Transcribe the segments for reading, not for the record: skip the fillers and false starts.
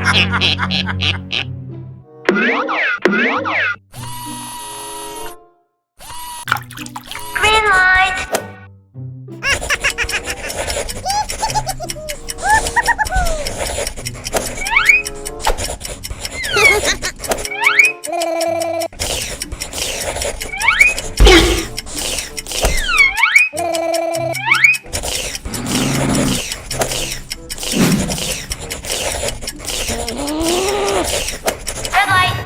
Green light. Red light.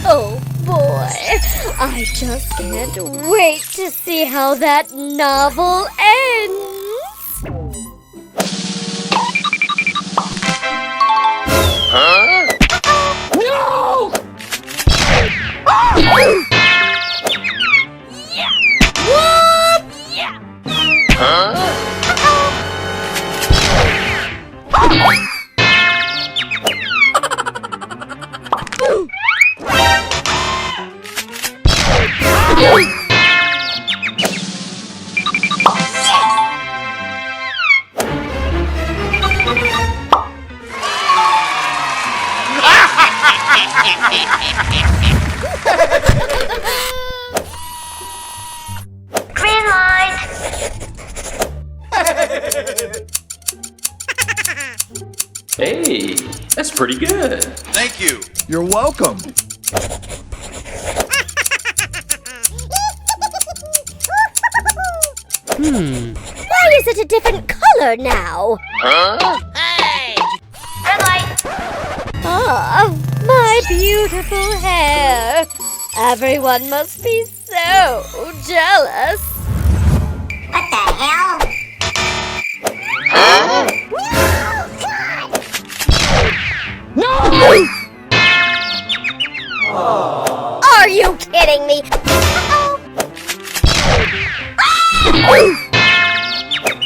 Oh boy, I just can't wait to see how that novel ends. Huh? No! Yeah! What? Yeah! Huh? Green light. Hey, that's pretty good. Thank you. You're welcome. Why is it a different color now? Huh? Red light. Oh, my beautiful hair. Everyone must be so jealous. What the hell? Huh? Are you kidding me?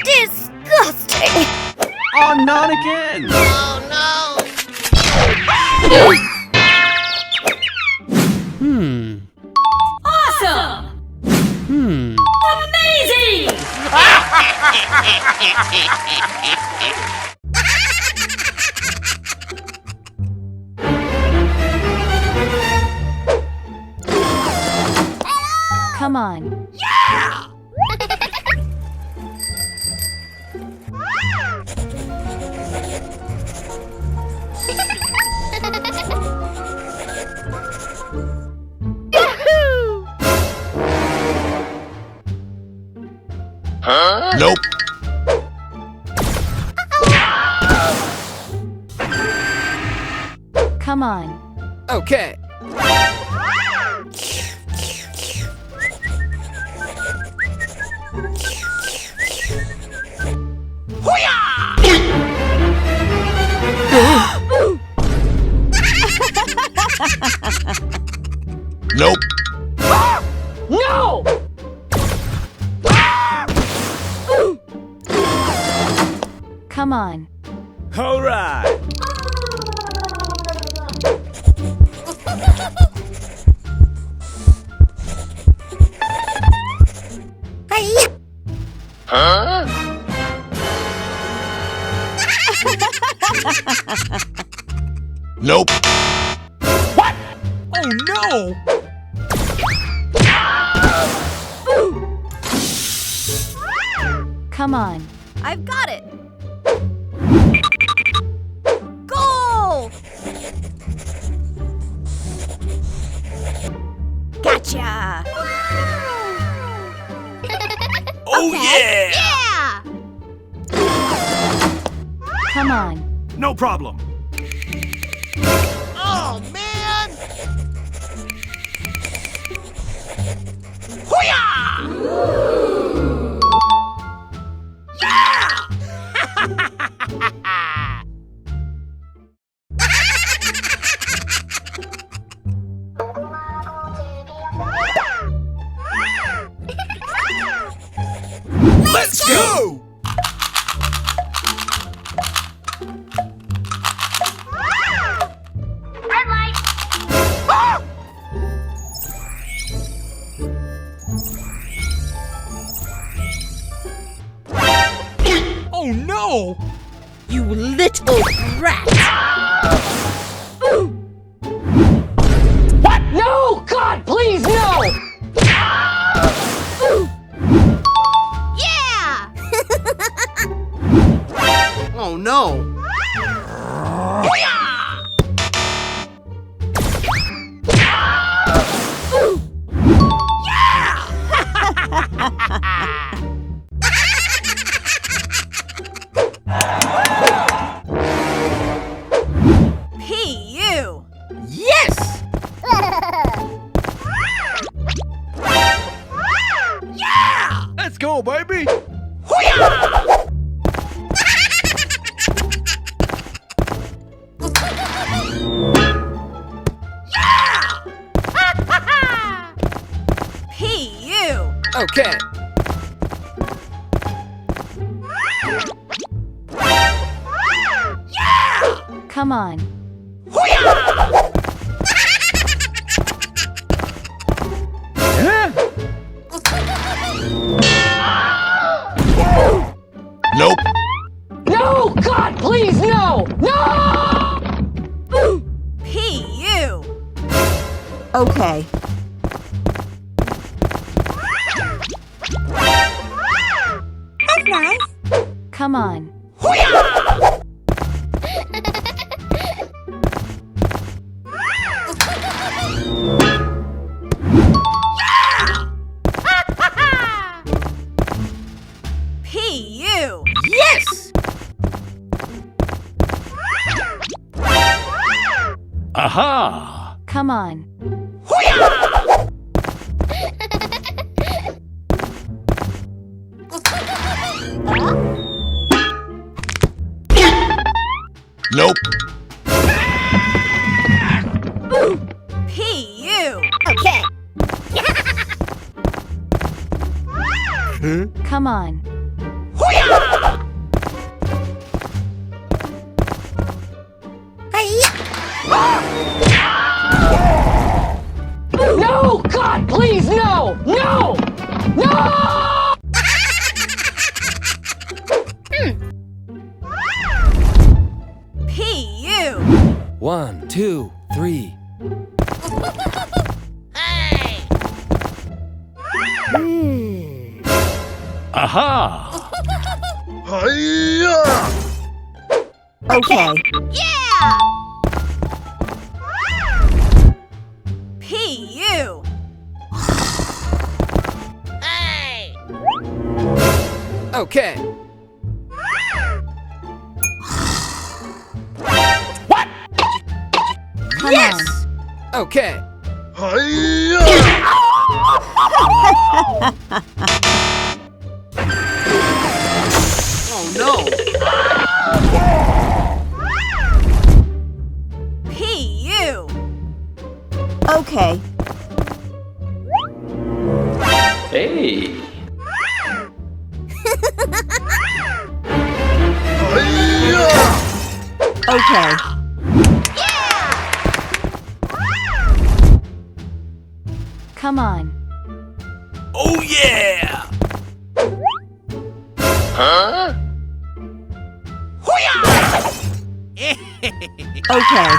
Disgusting! Oh, not again. Awesome! Amazing! Come on. Huh? Nope. Come on. Okay. Nope. No! Come on. All right. Huh? Nope. What? Oh no! Come on. I've got it. Goal! Gotcha! Oh Okay. yeah! Yeah! Come on. No problem. Oh, man! Let's go! Red light. Oh no! You little little brat! What? No! God, please, no! Yeah! Oh no! P.U. Yes! Let's go, baby! P.U. Okay. Come on. Nope. No! God, please, no! No! P.U. Okay. That's nice. Come on. P.U. Yes! Aha! Come on. Nope. P.U. Okay. Come on. No! God, please, no! No! No! P.U. 1, 2, 3. Hey! Aha! Okay. Yeah! P.U. Hey! Okay. Come on. Okay. Oh no! P.U. Okay. Hey! Okay. Come on. Oh yeah! Huh? Okay.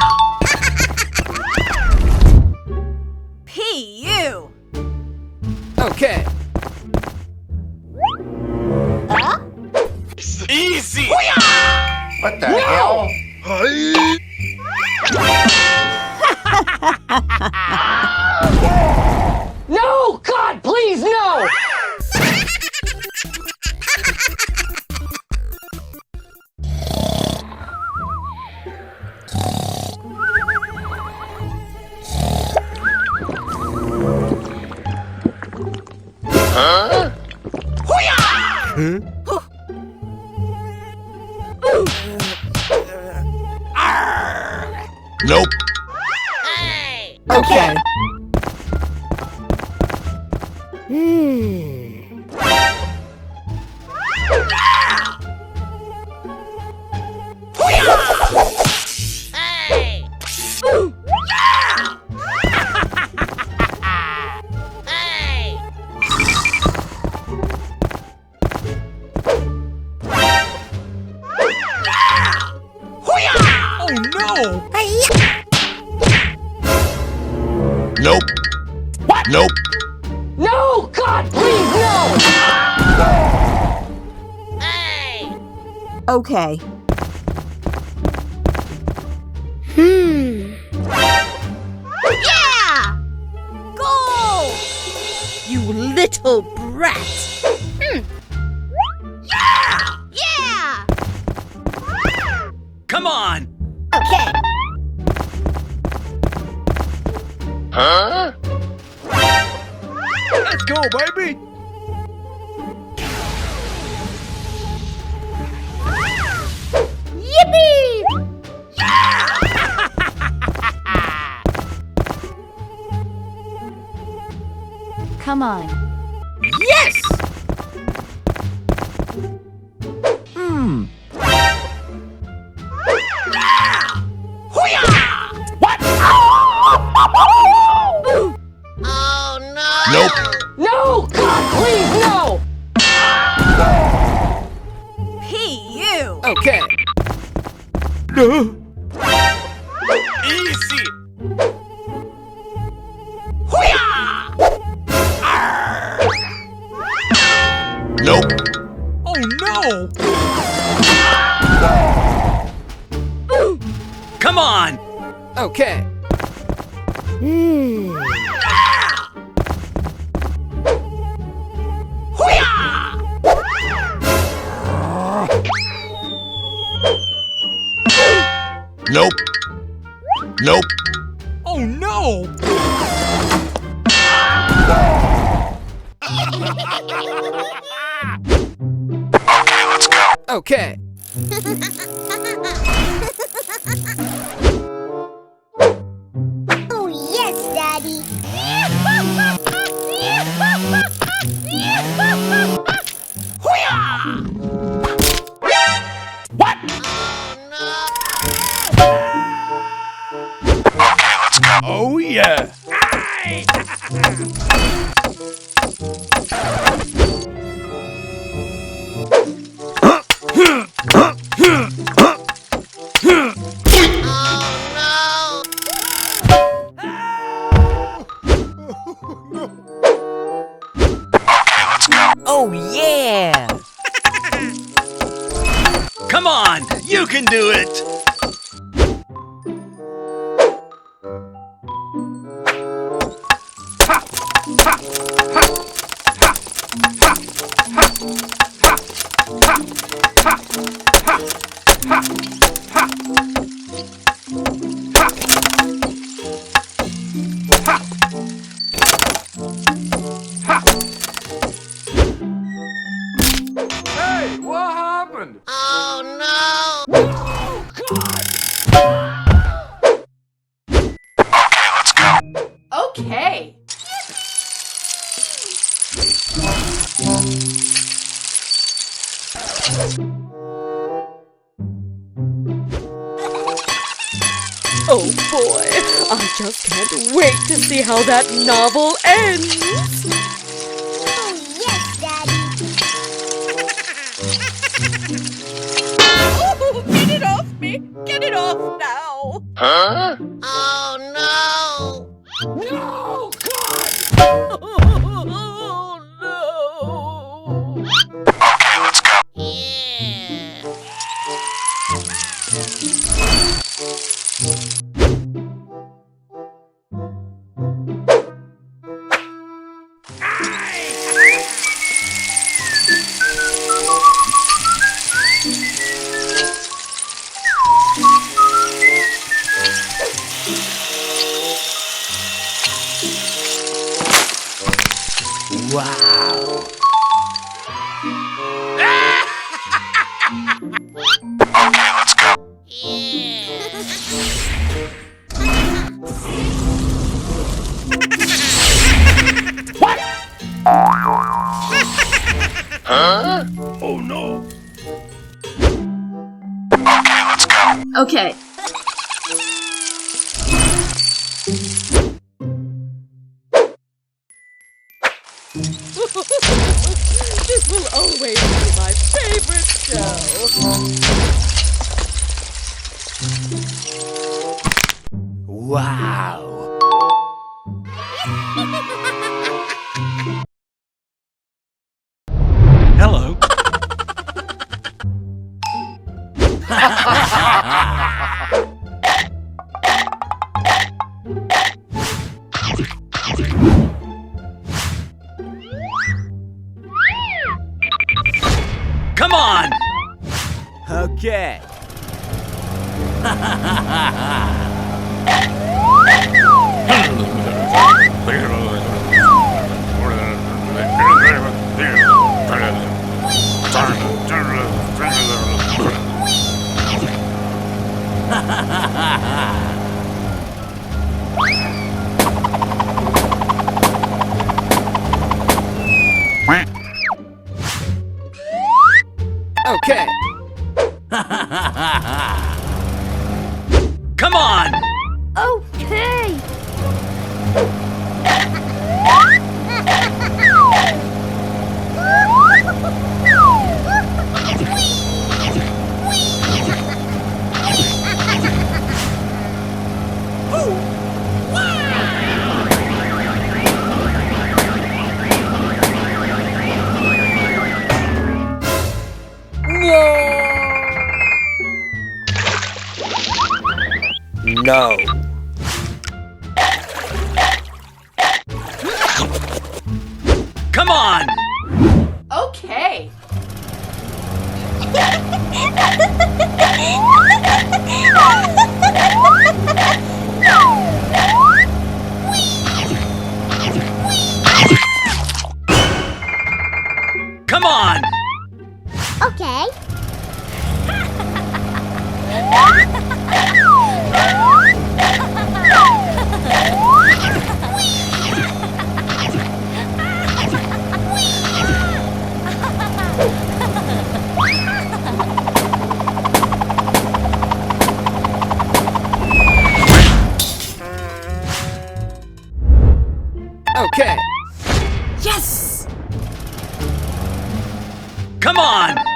P.U. Okay. Easy! What the hell? No! God, please, no! Huh? Nope. Hey! Okay. Hey! Hey! no! Nope. What? Nope. No! God, please, no! Hey! Okay. Yeah! Go! You little brat! Yeah! Come on! Okay. Huh? Let's go, baby! Yippee! Come on. Yes! Oh no! Nope. No! God, please, no! P.U. Okay. Easy! Nope. Oh no! Come on! Okay. Nope. Nope. Oh no! Okay. Oh, yes, Daddy. Oh yeah! Oh Oh yeah. Come on! You can do it! Hey, what happened? Oh no! Okay. Oh boy, I just can't wait to see how that novel ends. Oh, yes, Daddy. Oh, get it off me! Get it off now! Huh? Oh no! No! God! Oh no! Yeah! Wow! Huh? Oh no! Okay. This will always be my favorite show. Wow. Hello. Come on! Okay. Okay. Come on! Okay. No. Come on! Okay. Come on! Okay. Okay. Yes! Come on!